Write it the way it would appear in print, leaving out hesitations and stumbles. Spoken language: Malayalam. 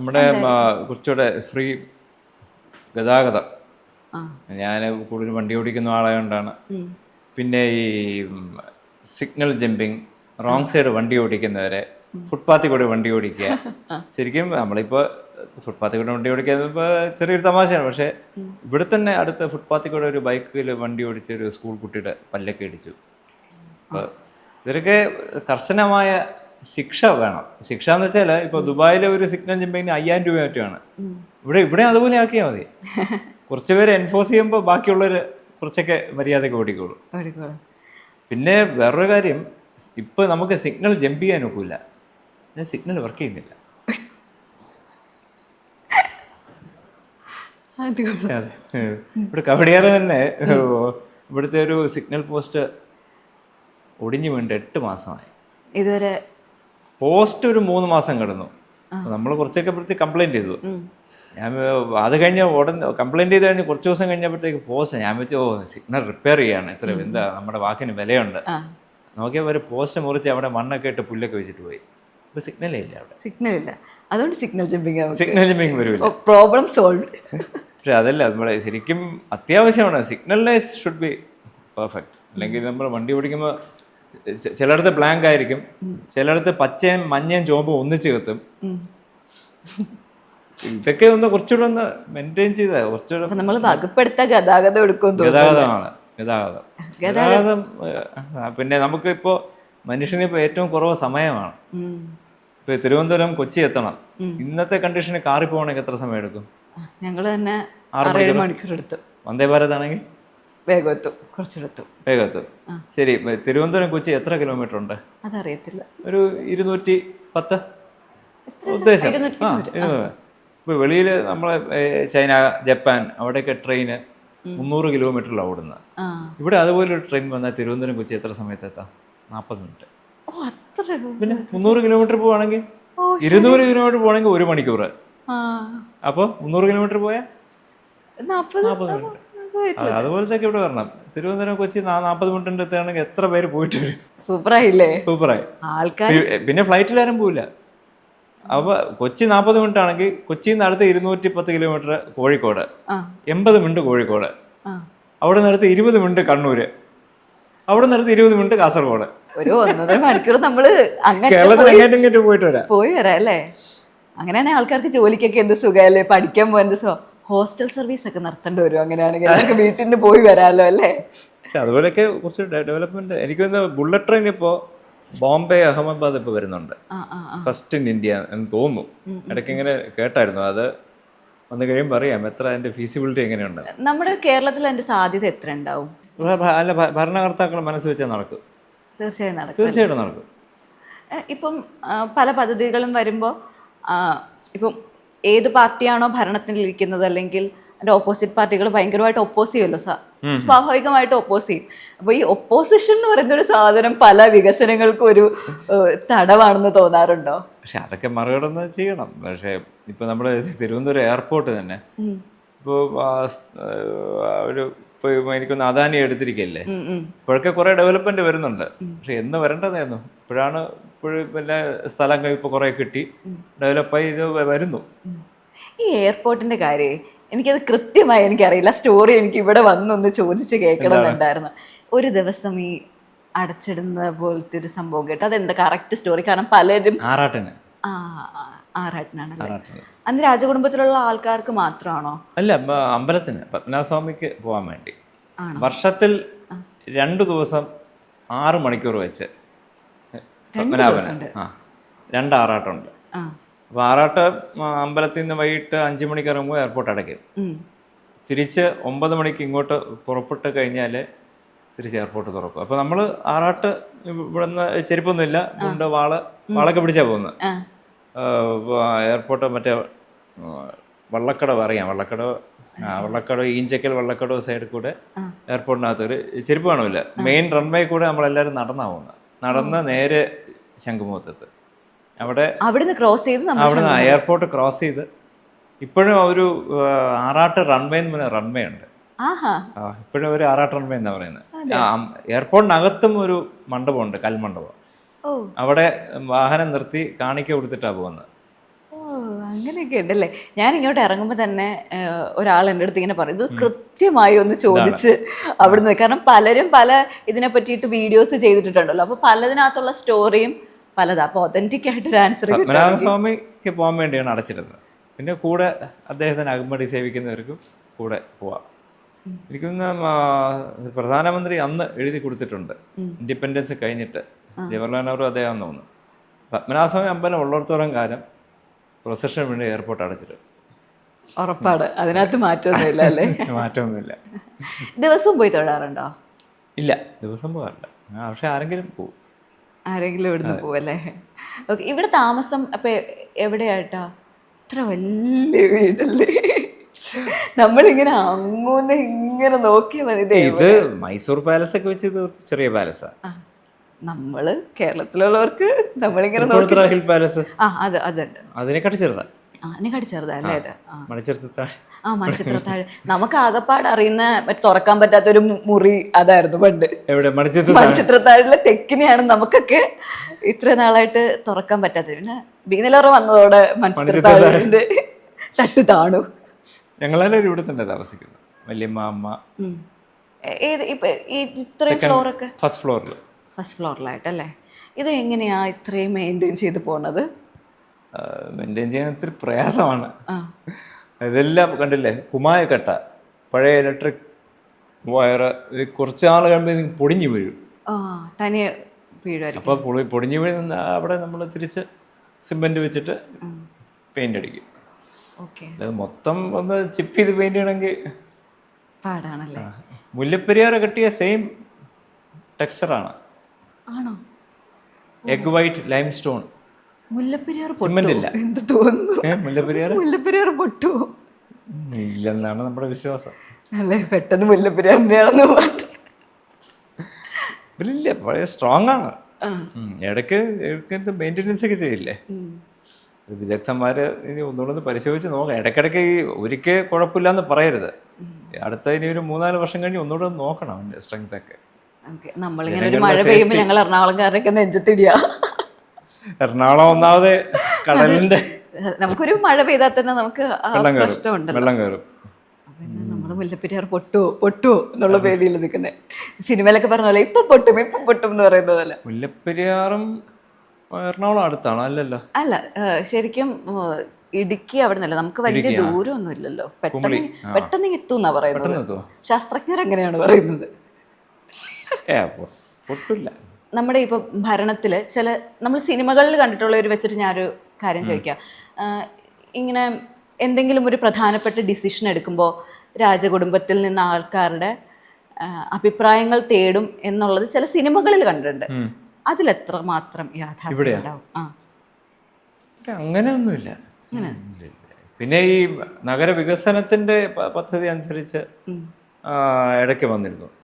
നമ്മുടെ കുറച്ചുകൂടെ ഫ്രീ ഗതാഗതം. ഞാൻ കൂടുതൽ വണ്ടി ഓടിക്കുന്ന ആളായതുകൊണ്ടാണ്. പിന്നെ ഈ സിഗ്നൽ ജമ്പിങ്, റോങ് സൈഡ് വണ്ടി ഓടിക്കുന്നവരെ ഫുട്പാത്തിൽ കൂടെ വണ്ടി ഓടിക്കുക. ശരിക്കും നമ്മളിപ്പോൾ ഫുട്പാത്തിൽ കൂടെ വണ്ടി ഓടിക്കുക ഇപ്പോൾ ചെറിയൊരു തമാശയാണ്. പക്ഷേ ഇവിടെ തന്നെ അടുത്ത ഫുട്പാത്തിൽ കൂടെ ഒരു ബൈക്കിൽ വണ്ടി ഓടിച്ച ഒരു സ്കൂൾ കുട്ടിയുടെ പല്ലൊക്കെ ഇടിച്ചു. അപ്പോൾ ഇവരൊക്കെ കർശനമായ ശിക്ഷ വേണം. ശിക്ഷ എന്ന് വെച്ചാൽ ഇപ്പോൾ ദുബായിലെ ഒരു സിഗ്നൽ ജമ്പിങ്ങിന് 5000 രൂപ മറ്റുമാണ്. ഇവിടെ അതുപോലെ ആക്കിയാൽ മതി. കുറച്ച് പേര് എൻഫോഴ്സ് ചെയ്യുമ്പോൾ ബാക്കിയുള്ളവർ കുറച്ചൊക്കെ മര്യാദയ്ക്ക് ഓടിക്കോളൂ. പിന്നെ വേറൊരു കാര്യം, ഇപ്പോൾ നമുക്ക് സിഗ്നൽ ജമ്പ് ചെയ്യാൻ ഒക്കില്ല. സിഗ്നൽ വർക്ക് ചെയ്യുന്നില്ല. ഇവിടെ കവടിയാറ് തന്നെ ഇവിടുത്തെ ഒരു സിഗ്നൽ പോസ്റ്റ് ഒടിഞ്ഞു വീണ്ട് 8 മാസമായി. ഇതുവരെ പോസ്റ്റ് ഒരു 3 മാസം കിടന്നു. നമ്മൾ കുറച്ചൊക്കെ പിടിച്ച് കംപ്ലൈൻറ്റ് ചെയ്തു. ഞാൻ അത് കഴിഞ്ഞ് കംപ്ലൈൻറ്റ് ചെയ്ത് കഴിഞ്ഞ് കുറച്ച് ദിവസം കഴിഞ്ഞപ്പോഴത്തേക്ക് പോസ്റ്റ് ഞാൻ വെച്ചു സിഗ്നൽ റിപ്പയർ ചെയ്യാണ്, ഇത്ര എന്താ നമ്മുടെ വാക്കിന് വിലയുണ്ട്. നോക്കിയപ്പോൾ ഒരു പോസ്റ്റ് മുറിച്ച് അവിടെ മണ്ണൊക്കെ ഇട്ട് പുല്ലൊക്കെ വെച്ചിട്ട് പോയി. ഇപ്പോൾ സിഗ്നലേ ഇല്ല അവിടെ. സിഗ്നലില്ല, അതുകൊണ്ട് സിഗ്നൽ ജമ്പിങ് വരില്ല. Problem solve. പക്ഷെ അതല്ല, നമ്മളെ ശരിക്കും അത്യാവശ്യമാണ്. സിഗ്നൽനൈസ് ഷുഡ് ബി പെർഫെക്റ്റ്. അല്ലെങ്കിൽ നമ്മൾ വണ്ടി ഓടിക്കുമ്പോൾ ചിലയിടത്ത് ബ്ലാങ്ക് ആയിരിക്കും, ചിലയിടത്ത് പച്ചയും മഞ്ഞയും ചുവപ്പും ഒന്നിച്ച് കത്തും. ഇതൊക്കെ ഒന്ന് കുറച്ചുകൂടെ ഒന്ന് മെയിൻറ്റെയിൻ ചെയ്താൽ കുറച്ചുകൂടെ നമ്മൾ വകുപ്പെടുത്ത ഗതാഗതമാണ്. ഗതാഗതം പിന്നെ നമുക്കിപ്പോൾ മനുഷ്യനിപ്പോൾ ഏറ്റവും കുറവ് സമയമാണ്. ഇപ്പോൾ തിരുവനന്തപുരം കൊച്ചി എത്തണം. ഇന്നത്തെ കണ്ടീഷന് കാറിൽ പോകണമെങ്കിൽ എത്ര സമയം എടുക്കും? ഞങ്ങൾ തന്നെ 6 മണിക്കൂർ എടുത്തു. വന്ദേ ഭാരത് ആണെങ്കിൽ വേഗത്തും. ശരി, തിരുവനന്തപുരം കൊച്ചി എത്ര കിലോമീറ്റർ ഉണ്ട്? അതറിയത്തില്ല. ഒരു 210 ഉദ്ദേശം. ഇപ്പോൾ വെളിയിൽ നമ്മളെ ചൈന, ജപ്പാൻ അവിടെയൊക്കെ ട്രെയിന് 300 കിലോമീറ്ററിലാണ് ഓടുന്നത്. ഇവിടെ അതുപോലെ ഒരു ട്രെയിൻ വന്നാൽ തിരുവനന്തപുരം കൊച്ചി എത്ര സമയത്ത് എത്താം? 40 മിനിറ്റ്. പിന്നെ 300 കിലോമീറ്റർ പോവാണെങ്കിൽ 200 കിലോമീറ്റർ പോവാണെങ്കിൽ 1 മണിക്കൂർ. അപ്പോൾ 300 കിലോമീറ്റർ പോയാൽ 40 മിനിറ്റ്. അതുപോലത്തെ ഇവിടെ വരണം. തിരുവനന്തപുരം കൊച്ചി 40 മിനിറ്റിൻ്റെ എത്തുകയാണെങ്കിൽ എത്ര പേര് പോയിട്ട് വരും? സൂപ്പറായില്ലേ? സൂപ്പറായി. പിന്നെ ഫ്ലൈറ്റിൽ ആരും പോവില്ല. അപ്പോൾ കൊച്ചി 40 മിനിറ്റ് ആണെങ്കിൽ കൊച്ചിയിൽ നിന്ന് അടുത്ത് 210 കിലോമീറ്റർ കോഴിക്കോട്, 80 മിനിറ്റ് കോഴിക്കോട്, അവിടെ നിന്ന് അടുത്ത് 20 മിനിറ്റ് കണ്ണൂർ, അവിടെ നിന്ന് അടുത്ത് 20 മിനിറ്റ് കാസർഗോഡ്. ഒരു 1.5 മണിക്കൂർ നമ്മൾ കേരളത്തിൽ പോയി വരാം അല്ലേ? അങ്ങനെയാണെങ്കിൽ ആൾക്കാർക്ക് ജോലിക്കൊക്കെ എന്ത് സുഖമല്ലേ, പഠിക്കാൻ പോകാൻ എന്ത് സുഖം. ഹോസ്റ്റൽ സർവീസ് ഒക്കെ നടത്തേണ്ടി വരും അങ്ങനെയാണെങ്കിൽ. അവർക്ക് വീട്ടിൽ നിന്ന് പോയി വരാമല്ലോ അല്ലേ? അതുപോലെയൊക്കെ കുറച്ച് ഡെവലപ്മെന്റ്. എനിക്ക് തോന്നുന്നു ബുള്ളറ്റ് ട്രെയിൻ ഇപ്പോൾ ബോംബെ, അഹമ്മദാബാദ് ഇപ്പോൾ വരുന്നുണ്ട്. ഫസ്റ്റ് ഇൻ ഇന്ത്യ എന്ന് തോന്നുന്നു. ഇടയ്ക്ക് ഇങ്ങനെ കേട്ടായിരുന്നു. അത് വന്നു കഴിയുമ്പോൾ അറിയാം എത്ര അതിന്റെ ഫീസിബിലിറ്റി എങ്ങനെയുണ്ട്. നമ്മുടെ കേരളത്തിൽ അതിന്റെ സാധ്യത എത്ര ഉണ്ടാവും? അല്ല, ഭരണകർത്താക്കൾ മനസ്സ് വെച്ചാൽ നടക്കും. തീർച്ചയായിട്ടും നടക്കും. ഇപ്പം പല പദ്ധതികളും വരുമ്പോൾ ഇപ്പം ഏത് പാർട്ടിയാണോ ഭരണത്തിലിരിക്കുന്നത് അല്ലെങ്കിൽ അതിൻ്റെ ഓപ്പോസിറ്റ് പാർട്ടികൾ ഭയങ്കരമായിട്ട് ഒപ്പോസ് ചെയ്യുമല്ലോ സ്വാഭാവികമായിട്ട് ഒപ്പോസ് ചെയ്യും. അപ്പോൾ ഈ ഒപ്പോസിഷൻ എന്ന് പറയുന്നൊരു സാധനം പല വികസനങ്ങൾക്കും ഒരു തടവാണെന്ന് തോന്നാറുണ്ടോ? പക്ഷെ അതൊക്കെ മറികടന്ന് ചെയ്യണം. പക്ഷേ ഇപ്പോൾ നമ്മുടെ തിരുവനന്തപുരം എയർപോർട്ട് തന്നെ ഇപ്പോൾ ഇപ്പോൾ എനിക്കൊന്ന് അദാനി എടുത്തിരിക്കല്ലേ, ഇപ്പോഴൊക്കെ കുറേ ഡെവലപ്മെന്റ് വരുന്നുണ്ട്. പക്ഷെ എന്ന് വരേണ്ടതായിരുന്നു. ഇപ്പോഴാണ് പിന്നെ സ്ഥലങ്ങൾ ഇപ്പോൾ കുറേ കിട്ടി, ഡെവലപ്പായി ഇത് വരുന്നു. ഈ എയർപോർട്ടിന്റെ കാര്യം എനിക്കത് കൃത്യമായി എനിക്കറിയില്ല. സ്റ്റോറി എനിക്ക് ഇവിടെ വന്നൊന്ന് ചോദിച്ച് കേൾക്കണമെന്നുണ്ടായിരുന്നു. ഒരു ദിവസം ഈ അടച്ചിടുന്ന പോലത്തെ ഒരു സംഭവം കേട്ടോ, അതെന്താ കറക്റ്റ് സ്റ്റോറി? കാരണം പലരും ആറാട്ടിനാണല്ലേ? അന്ന് രാജകുടുംബത്തിലുള്ള ആൾക്കാർക്ക് മാത്രമാണോ? അല്ല, അമ്പലത്തിന് പത്മനാഭസ്വാമിക്ക് പോകാൻ വേണ്ടി വർഷത്തിൽ 2 ദിവസം 6 മണിക്കൂർ വെച്ച് പത്മനാഭന് 2 ആറാട്ടുണ്ട്. അപ്പോൾ ആറാട്ട് അമ്പലത്തിൽ നിന്ന് വൈകിട്ട് 5 മണിക്ക് ഇറങ്ങുമ്പോൾ എയർപോർട്ട് അടയ്ക്കും. തിരിച്ച് 9 മണിക്ക് ഇങ്ങോട്ട് പുറപ്പെട്ട് കഴിഞ്ഞാൽ തിരിച്ച് എയർപോർട്ട് തുറക്കും. അപ്പോൾ നമ്മൾ ആറാട്ട് ഇവിടെ നിന്ന് ചെരുപ്പൊന്നുമില്ല, കൊണ്ട് വാളൊക്കെ പിടിച്ചാൽ പോകുന്നത്. എയർപോർട്ട് മറ്റേ വള്ളക്കടവ് അറിയാം, വള്ളക്കടവ് ഈഞ്ചക്കൽ വള്ളക്കടവ് സൈഡിൽ കൂടെ എയർപോർട്ടിനകത്ത് ഒരു ചെരുപ്പ് കാണില്ല. മെയിൻ റൺവേ കൂടെ നമ്മളെല്ലാവരും നടന്നാ പോകുന്നത്. നടന്ന് നേരെ ശംഖുമുഖത്തെത്ത്. അവിടുന്ന് എയർപോർട്ട് ക്രോസ് ചെയ്ത് ഇപ്പോഴും ഒരു ആറാട്ട് റൺവേ എന്ന് പറഞ്ഞ റൺവേ ഉണ്ട്. ഇപ്പോഴും ഒരു ആറാട്ട് റൺവേ എന്നാ പറയുന്നത്. എയർപോർട്ടിനകത്തും ഒരു മണ്ഡപമുണ്ട്, കൽമണ്ഡപം. അവിടെ വാഹനം നിർത്തി കാണിക്ക കൊടുത്തിട്ടാ പോകുന്നത്. അങ്ങനെയൊക്കെ ഉണ്ടല്ലേ. ഞാൻ ഇങ്ങോട്ട് ഇറങ്ങുമ്പോൾ തന്നെ ഒരാൾ എൻ്റെ അടുത്ത് ഇങ്ങനെ പറയും, ഇത് കൃത്യമായി ഒന്ന് ചോദിച്ച് അവിടുന്ന്, കാരണം പലരും പല ഇതിനെ പറ്റിയിട്ട് വീഡിയോസ് ചെയ്തിട്ടുണ്ടല്ലോ, അപ്പോൾ പലതിനകത്തുള്ള സ്റ്റോറിയും പലതാ. അപ്പോൾ ഒതന്റിക് ആയിട്ടൊരു ആൻസർ കിട്ടും. പത്മനാഭസ്വാമിക്ക് പോകാൻ വേണ്ടിയാണ് അടച്ചിരുന്നത്. പിന്നെ കൂടെ അദ്ദേഹത്തിന് അകമ്പടി സേവിക്കുന്നവർക്കും കൂടെ പോവാം. എനിക്കൊന്ന് പ്രധാനമന്ത്രി അന്ന് എഴുതി കൊടുത്തിട്ടുണ്ട്, ഇൻഡിപെൻഡൻസ് കഴിഞ്ഞിട്ട് ജവഹർലാൽ നെഹ്റു അദ്ദേഹം തോന്നുന്നു, പത്മനാഭസ്വാമി അമ്പലം ഉള്ളിടത്തോളം കാലം പ്രൊസഷൻ വേണ്ടി എയർപോർട്ട് അടച്ചിട്ട്. ഉറപ്പാട്, അതിനകത്ത് മാറ്റമൊന്നുമില്ല അല്ലേ? മാറ്റമൊന്നുമില്ല. ദിവസവും പോയി തൊഴാറുണ്ടോ? ഇല്ല, ദിവസം പോകാറില്ല. പക്ഷെ ആരെങ്കിലും പോവും. ആരെങ്കിലും ഇവിടുന്ന് പോവല്ലേ? ഓക്കെ. ഇവിടെ താമസം അപ്പം എവിടെയായിട്ടാ? ഇത്ര വലിയ വീടല്ലേ, നമ്മളിങ്ങനെ അങ്ങോന്ന് ഇങ്ങനെ നോക്കിയാൽ മതി. ഇത് മൈസൂർ പാലസ് ഒക്കെ വെച്ച് തീർച്ച ചെറിയ പാലസാണ്. നമ്മള് കേരളത്തിലുള്ളവർക്ക് നമ്മളിങ്ങനെ ഹിൽ പാലസ് അതുണ്ട്, അതിനെക്കാട്ടി ചെറുതാ. അതിനെക്കാട്ടി ചെറുതാ അല്ലേ അത്? മണിച്ചിത്രത്താഴ്. മണിച്ചിത്രത്താഴ്. നമുക്ക് ആകപ്പാട് അറിയുന്ന മറ്റേ തുറക്കാൻ പറ്റാത്തൊരു മുറി അതായിരുന്നു പണ്ട്. എവിടെ? മണിച്ചിത്രത്താഴിലെ തെക്കിനെയാണ് നമുക്കൊക്കെ ഇത്ര നാളായിട്ട് തുറക്കാൻ പറ്റാത്തത്. പിന്നെ ബീനിലറ വന്നതോടെ മണിച്ചിത്രത്താഴിന്റെ തട്ട് താണു. ഞങ്ങളെല്ലാവരും ഇവിടെ തന്നെ താമസിക്കുന്നത്. വല്യമ്മ, അമ്മ. ഇത്രയും ഫ്ലോറൊക്കെ ഫസ്റ്റ് ഫ്ലോറിലായിട്ടല്ലേ? ഇത് എങ്ങനെയാ ഇത്രയും മെയിൻറ്റെയിൻ ചെയ്ത് പോണത്? മെയിൻറ്റെയിൻ ചെയ്യാൻ ഒത്തിരി പ്രയാസമാണ്. ഇതെല്ലാം കണ്ടില്ലേ, കുമായ കട്ട, പഴയ ഇലക്ട്രിക് വയറ്. ഇത് കുറച്ച് നാൾ കഴിയുമ്പോൾ പൊടിഞ്ഞു വീഴും. തനിയെ വീഴുമായിരിക്കും. അപ്പോൾ പൊടിഞ്ഞു വീഴുന്ന അവിടെ നമ്മൾ തിരിച്ച് സിമെൻറ്റ് വെച്ചിട്ട് പെയിൻ്റ് അടിക്കും. അത് മൊത്തം ഒന്ന് ചിപ്പ് ചെയ്ത് പെയിന്റ് ചെയ്യണമെങ്കിൽ പാടാണല്ലേ? മുല്ലപ്പെരിയാർ കെട്ടിയ സെയിം ടെക്സ്ചറാണ്. ആണോ? Egg white lime stone. Mullaperiyar cement ഇല്ല. എന്ത് തോന്നുന്നു, മുല്ലപ്പെരിയാർ പൊട്ടു ഇല്ലെന്നാണ് നമ്മുടെ വിശ്വാസം. അല്ലേ? പെട്ടെന്ന് മുല്ലപ്പെരിയാറിനെയാണെന്ന് ഇല്ല, പഴയ സ്ട്രോങ് ആണ്. ഇടയ്ക്ക് മെയിൻ്റെനൻസ് ഒക്കെ ചെയ്യില്ലേ വിദഗ്ധന്മാര്. ഇനി ഒന്നുകൂടെ പരിശോധിച്ച് നോക്കാം. ഇടയ്ക്കിടയ്ക്ക് ഒരിക്കൽ കുഴപ്പമില്ലാന്ന് പറയരുത്. അടുത്ത ഇനി ഒരു 3-4 വർഷം കഴിഞ്ഞ് ഒന്നുകൂടെ നോക്കണം അതിൻ്റെ സ്ട്രെങ്ത് ഒക്കെ. നമ്മളിങ്ങനെ ഒരു മഴ പെയ്യുമ്പോൾ ഞങ്ങൾ എറണാകുളംകാരൊക്കെ നെഞ്ചത്തിടിയാ. എറണാകുളം ഒന്നാമത് കടലിന്റെ, നമുക്കൊരു മഴ പെയ്താൽ തന്നെ നമുക്ക് വെള്ളം കയറും. പിന്നെ നമ്മള് മുല്ലപ്പെരിയാർ പൊട്ടുവോ എന്നുള്ള പേടിയിൽ നിൽക്കുന്നത്. സിനിമയിലൊക്കെ പറഞ്ഞ പോലെ ഇപ്പൊ പൊട്ടും എന്ന് പറയുന്ന പോലെ. മുല്ലപ്പെരിയാറും എറണാകുളം അടുത്താണോ? അല്ലല്ലോ. അല്ല, ശരിക്കും ഇടുക്കി അവിടെ നിന്നല്ല, നമുക്ക് വലിയ ദൂരമൊന്നും ഇല്ലല്ലോ. പെട്ടെന്ന് എത്തും എന്നാ പറയുന്നത്. ശാസ്ത്രജ്ഞർ അങ്ങനെയാണ് പറയുന്നത്. നമ്മുടെ ഇപ്പൊ ഭരണത്തില് നമ്മൾ സിനിമകളിൽ കണ്ടിട്ടുള്ളവർ വെച്ചിട്ട് ഞാനൊരു കാര്യം ചോദിക്കാം. ഇങ്ങനെ എന്തെങ്കിലും ഒരു പ്രധാനപ്പെട്ട ഡിസിഷൻ എടുക്കുമ്പോൾ രാജകുടുംബത്തിൽ നിന്ന് ആൾക്കാരുടെ അഭിപ്രായങ്ങൾ തേടും എന്നുള്ളത് ചില സിനിമകളിൽ കണ്ടിട്ടുണ്ട്. അതിലെത്ര മാത്രം യാഥാർത്ഥ്യം ഉണ്ടാവും? അങ്ങനെയൊന്നുമില്ല. പിന്നെ ഈ നഗരവികസനത്തിന്റെ പദ്ധതി അനുസരിച്ച് ഇടയ്ക്ക് വന്നിരുന്നു.